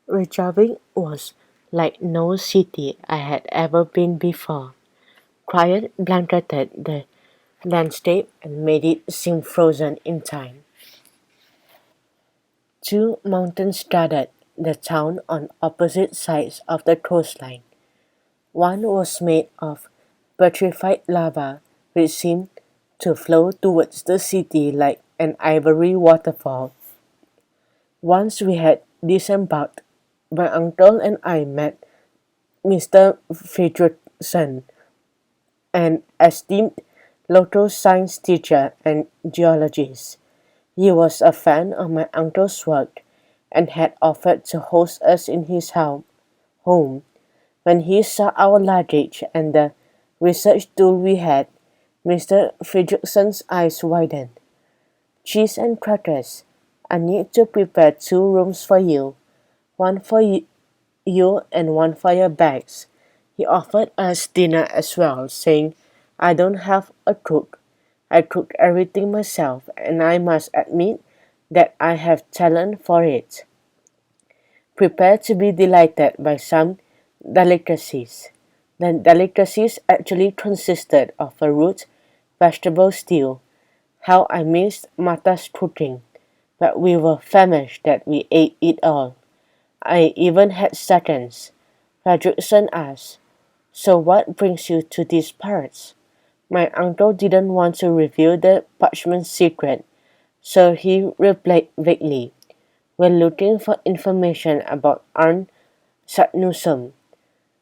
Reykjavik was like no city I had ever been before. Quiet blanketed the landscape and made it seem frozen in time. Two mountains studded the town on opposite sides of the coastline. One was made of petrified lava which seemed to flow towards the city like an ivory waterfall. Once we had disembarked, my uncle and I met Mr. Fredrickson, an esteemed local science teacher and geologist. He was a fan of my uncle's work and had offered to host us in his home. When he saw our luggage and the research tool we had, Mr. Fredrickson's eyes widened. Cheese and crackers. I need to prepare two rooms for you, one for you and one for your bags. He offered us dinner as well, saying, I don't have a cook. I cook everything myself, and I must admit that I have talent for it. Prepare to be delighted by some delicacies. The delicacies actually consisted of a root vegetable stew. How I missed Martha's cooking, but we were famished that we ate it all. I even had seconds. Fredrickson asked, So what brings you to these parts? My uncle didn't want to reveal the parchment secret, so he replied vaguely, We're looking for information about Arne Saknussemm,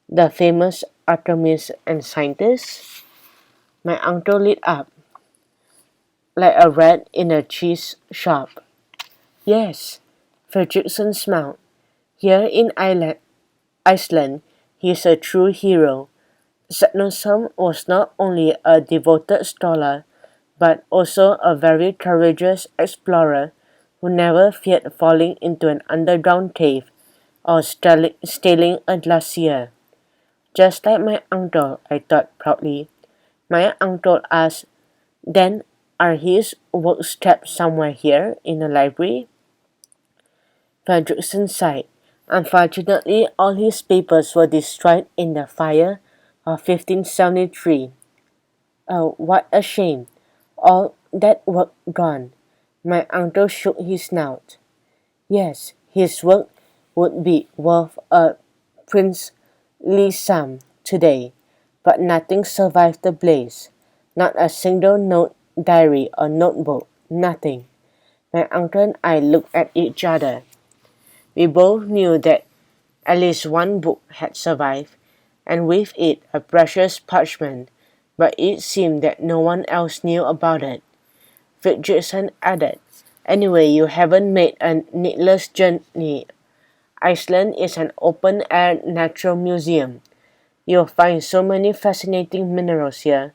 the famous alchemist and scientist. My uncle lit up like a rat in a cheese shop. Yes, Fredrickson smiled. Here in Iceland, he is a true hero. Saknussemm was not only a devoted scholar, but also a very courageous explorer who never feared falling into an underground cave or scaling a glacier. Just like my uncle, I thought proudly. My uncle asked, Then are his works kept somewhere here in the library? Fredrickson sighed. Unfortunately, all his papers were destroyed in the fire of 1573. Oh, what a shame. All that work gone. My uncle shook his snout. Yes, his work would be worth a princely sum today, but nothing survived the blaze. Not a single note, diary, or notebook. Nothing. My uncle and I looked at each other. We both knew that at least one book had survived, and with it a precious parchment, but it seemed that no one else knew about it. Fredrickson added, Anyway, you haven't made a needless journey. Iceland is an open-air natural museum. You'll find so many fascinating minerals here.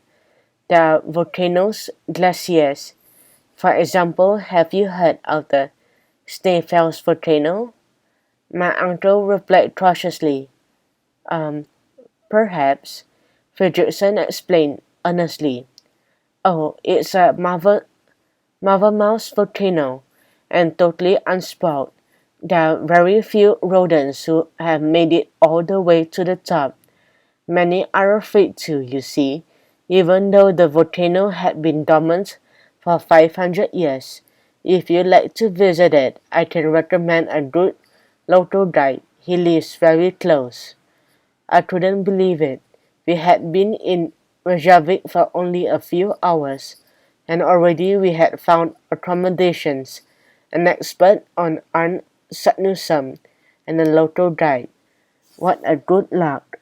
There are volcanoes, glaciers. For example, have you heard of the Snæfellsnes volcano? My uncle replied cautiously, Um, perhaps. Fredrickson explained earnestly. Oh, it's a marvelous volcano, and totally unspoiled. There are very few rodents who have made it all the way to the top. Many are afraid to, you see, even though the volcano had been dormant for 500 years. If you'd like to visit it, I can recommend a good local guide. He lives very close. I couldn't believe it. We had been in Reykjavik for only a few hours, and already we had found accommodations, an expert on Arne Saknussemm, and a local guide. What a good luck!